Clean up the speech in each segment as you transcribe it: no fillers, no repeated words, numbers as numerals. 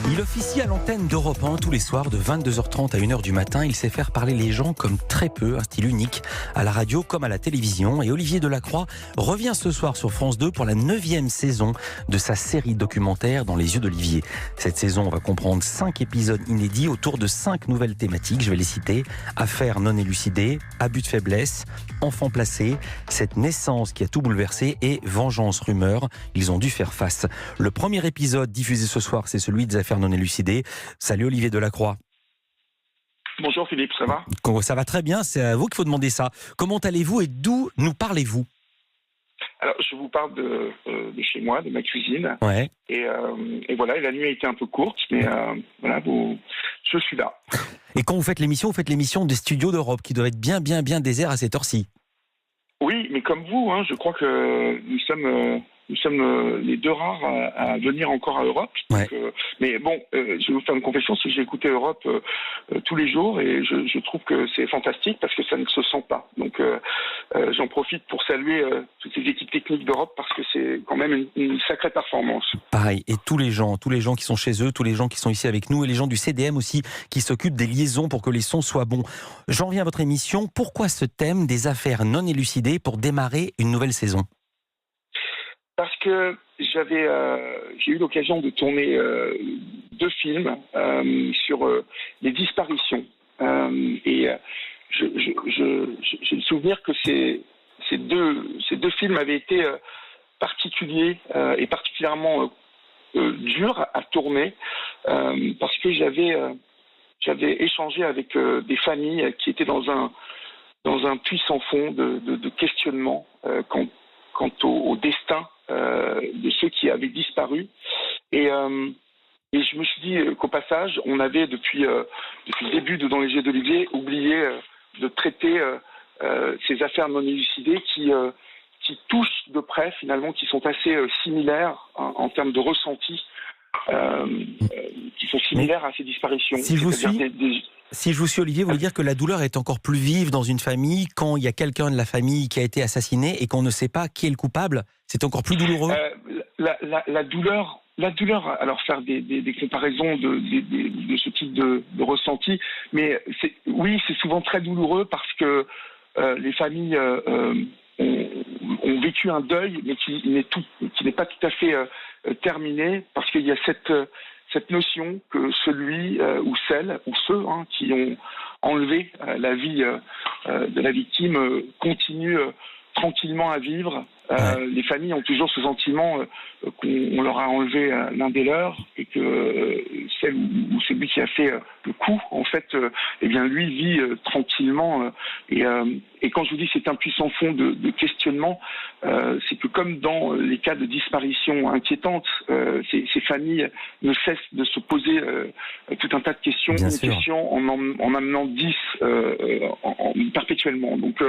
Il officie à l'antenne d'Europe 1 tous les soirs de 22h30 à 1h du matin. Il sait faire parler les gens comme très peu, un style unique à la radio comme à la télévision. Et Olivier Delacroix revient ce soir sur France 2 pour la 9e saison de sa série documentaire Dans les yeux d'Olivier. Cette saison, on va comprendre 5 épisodes inédits autour de 5 nouvelles thématiques. Je vais les citer. Affaires non élucidées, abus de faiblesse, enfants placés, cette naissance qui a tout bouleversé et vengeance rumeur. Ils ont dû faire face. Le premier épisode diffusé ce soir, c'est celui des affaires non élucidées. Salut Olivier Delacroix. Bonjour Philippe, ça va ? Ça va très bien, c'est à vous qu'il faut demander ça. Comment allez-vous et d'où nous parlez-vous ? Alors, je vous parle de chez moi, de ma cuisine. Ouais. Et voilà, la nuit a été un peu courte, mais voilà, je suis là. Et quand vous faites l'émission des studios d'Europe qui doivent être bien déserts à cette heure-ci. Oui, mais comme vous, je crois que nous sommes les deux rares à venir encore à Europe. Ouais. Donc, mais bon, je vais vous faire une confession, c'est que j'ai écouté Europe tous les jours et je trouve que c'est fantastique parce que ça ne se sent pas. Donc j'en profite pour saluer toutes les équipes techniques d'Europe parce que c'est quand même une sacrée performance. Pareil, et tous les gens qui sont chez eux, tous les gens qui sont ici avec nous et les gens du CDM aussi qui s'occupent des liaisons pour que les sons soient bons. J'en viens à votre émission. Pourquoi ce thème des affaires non élucidées pour démarrer une nouvelle saison ? Parce que j'ai eu l'occasion de tourner 2 films sur les disparitions. Et j'ai le souvenir que ces deux films avaient été particuliers et particulièrement durs à tourner parce que j'avais échangé avec des familles qui étaient dans un puits sans fond de questionnement quant au destin de ceux qui avaient disparu. Et je me suis dit qu'au passage, on avait depuis le début de Dans les yeux d'Olivier oublié de traiter ces affaires non élucidées qui touchent de près finalement, qui sont assez similaires en termes de ressenti, qui sont similaires à ces disparitions. Si je vous suis Olivier, vous voulez dire que la douleur est encore plus vive dans une famille quand il y a quelqu'un de la famille qui a été assassiné et qu'on ne sait pas qui est le coupable ? C'est encore plus douloureux ? La douleur, alors faire des comparaisons de ce type de ressenti, mais c'est souvent très douloureux parce que les familles ont vécu un deuil, mais qui n'est pas tout à fait terminé, parce qu'il y a cette notion que celui ou celle ou ceux qui ont enlevé la vie de la victime continuent tranquillement à vivre. Les familles ont toujours ce sentiment qu'on leur a enlevé l'un des leurs et que celle ou celui qui a fait le coup, en fait, lui vit tranquillement. Et quand je vous dis c'est un puissant fond de questionnement, c'est que comme dans les cas de disparition inquiétante, ces familles ne cessent de se poser tout un tas de questions, en amenant 10 perpétuellement. Donc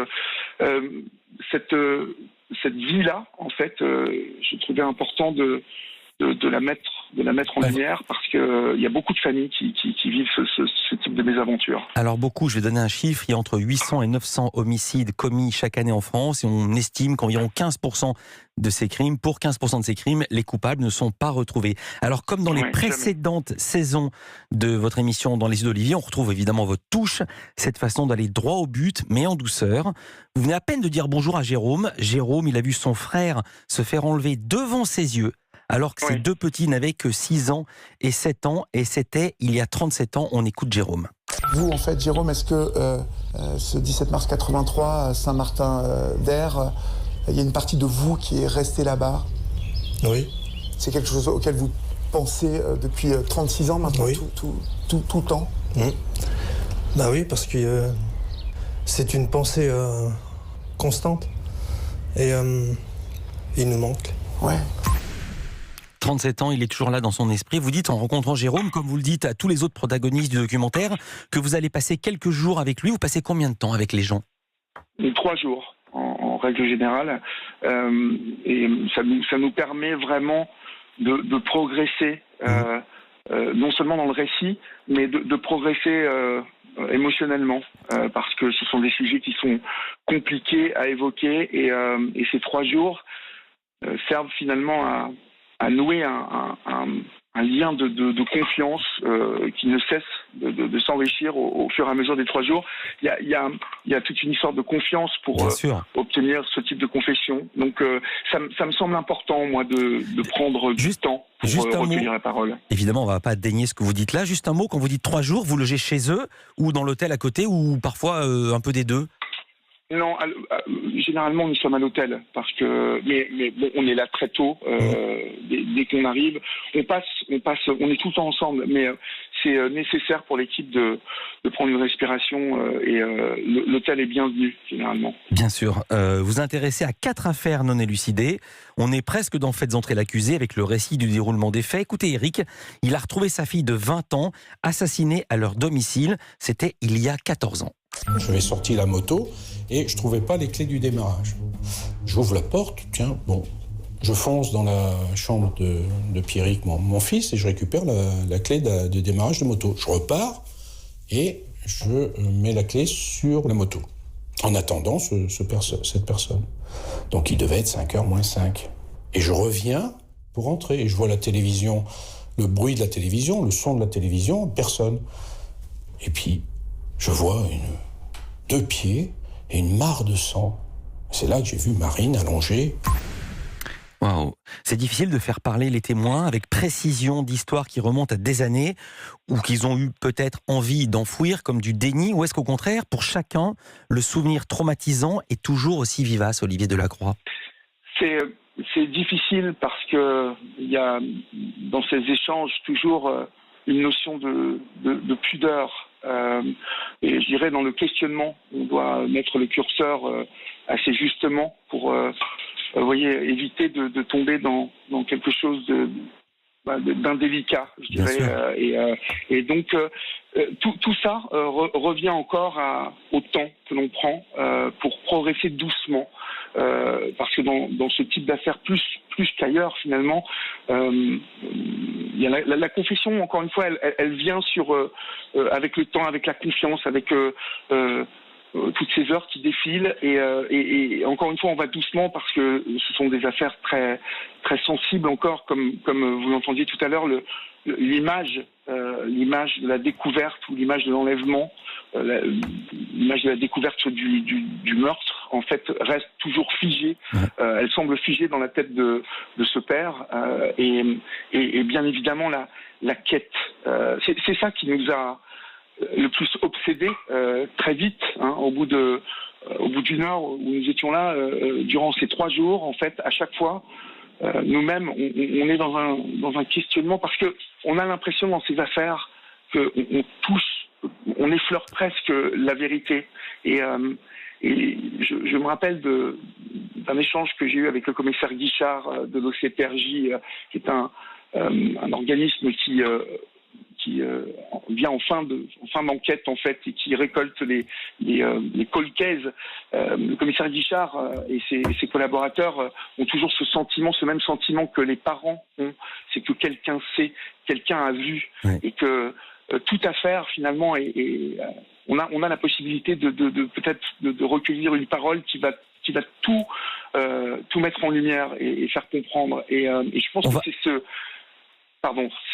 cette vie-là, en fait, je trouvais important de la mettre en lumière parce que il y a beaucoup de familles qui vivent ce type de mésaventure. Alors beaucoup, je vais donner un chiffre, il y a entre 800 et 900 homicides commis chaque année en France et on estime qu'environ 15% de ces crimes, pour 15% de ces crimes, les coupables ne sont pas retrouvés. Alors comme dans les précédentes saisons de votre émission Dans les yeux d'Olivier, on retrouve évidemment votre touche, cette façon d'aller droit au but, mais en douceur. Vous venez à peine de dire bonjour à Jérôme. Jérôme, il a vu son frère se faire enlever devant ses yeux, alors que ses 2 petits n'avaient que 6 ans et 7 ans, et c'était il y a 37 ans. On écoute Jérôme. Vous, en fait, Jérôme, est-ce que ce 17 mars 83, à Saint-Martin-d'Air, il y a une partie de vous qui est restée là-bas ? Oui. C'est quelque chose auquel vous pensez depuis 36 ans maintenant, oui. tout le temps ? Bah oui, parce que c'est une pensée constante et il nous manque. Ouais. 37 ans, il est toujours là dans son esprit. Vous dites en rencontrant Jérôme, comme vous le dites à tous les autres protagonistes du documentaire, que vous allez passer quelques jours avec lui. Vous passez combien de temps avec les gens ? 3 jours, en règle générale. Et ça nous permet vraiment de progresser, non seulement dans le récit, mais de progresser émotionnellement, parce que ce sont des sujets qui sont compliqués à évoquer. Et ces 3 jours servent finalement à nouer un lien de confiance qui ne cesse de s'enrichir au fur et à mesure des 3 jours. Il y a toute une histoire de confiance pour obtenir ce type de confession. Donc ça me semble important, moi, de prendre du temps pour recueillir la parole. Évidemment, on ne va pas dénier ce que vous dites là. Juste un mot, quand vous dites 3 jours, vous logez chez eux ou dans l'hôtel à côté ou parfois un peu des deux? Non, généralement nous sommes à l'hôtel parce que mais bon, on est là très tôt dès qu'on arrive. On est tout le temps ensemble, mais c'est nécessaire pour l'équipe de prendre une respiration et l'hôtel est bienvenu généralement. Bien sûr. Vous intéressez à 4 affaires non élucidées. On est presque dans Faites entrer l'accusé avec le récit du déroulement des faits. Écoutez Eric, il a retrouvé sa fille de 20 ans assassinée à leur domicile. C'était il y a 14 ans. J'avais sorti la moto et je trouvais pas les clés du démarrage. J'ouvre la porte, tiens, bon, je fonce dans la chambre de Pierrick, mon fils, et je récupère la clé de démarrage de moto. Je repars et je mets la clé sur la moto, en attendant cette personne. Donc il devait être 5h moins 5. Et je reviens pour rentrer, et je vois la télévision, le bruit de la télévision, le son de la télévision, personne. Et puis, je vois 2 pieds et une mare de sang. C'est là que j'ai vu Marine allongée. Waouh. C'est difficile de faire parler les témoins avec précision d'histoires qui remontent à des années ou qu'ils ont eu peut-être envie d'enfouir comme du déni, ou est-ce qu'au contraire, pour chacun, le souvenir traumatisant est toujours aussi vivace, Olivier Delacroix? C'est difficile parce que il y a dans ces échanges toujours une notion de pudeur. Et je dirais dans le questionnement, on doit mettre le curseur assez justement pour éviter de tomber dans quelque chose d'indélicat, je dirais. Et donc tout ça revient encore au temps que l'on prend pour progresser doucement, parce que dans ce type d'affaires plus qu'ailleurs finalement, il y a la confession, encore une fois, elle vient avec le temps, avec la confiance, avec toutes ces heures qui défilent, et encore une fois on va doucement parce que ce sont des affaires très très sensibles encore, comme vous l'entendiez tout à l'heure, l'image de la découverte ou l'image de l'enlèvement, l'image de la découverte du meurtre en fait reste toujours figée. Elle semble figée dans la tête de ce père, et bien évidemment la quête, c'est ça qui nous a le plus obsédé très vite, au bout d'une heure où nous étions là, durant ces 3 jours, en fait, à chaque fois, nous-mêmes, on est dans un questionnement, parce que on a l'impression dans ces affaires qu'on touche, on effleure presque la vérité. Et je me rappelle d'un échange que j'ai eu avec le commissaire Guichard de l'OCPRJ, qui est un organisme qui vient en fin d'enquête en fait, et qui récolte les cold cases. Le commissaire Guichard et ses collaborateurs ont toujours ce même sentiment que les parents ont, c'est que quelqu'un sait, quelqu'un a vu, et que toute affaire finalement on a la possibilité de peut-être de recueillir une parole qui va tout mettre en lumière et faire comprendre, et je pense que c'est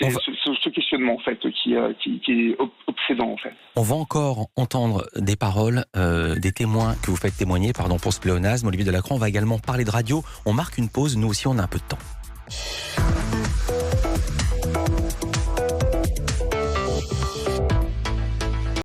ce questionnement en fait qui est obsédant en fait. On va encore entendre des paroles des témoins que vous faites témoigner, pour ce pléonasme, Olivier Delacroix. On va également parler de radio. On marque une pause, nous aussi on a un peu de temps.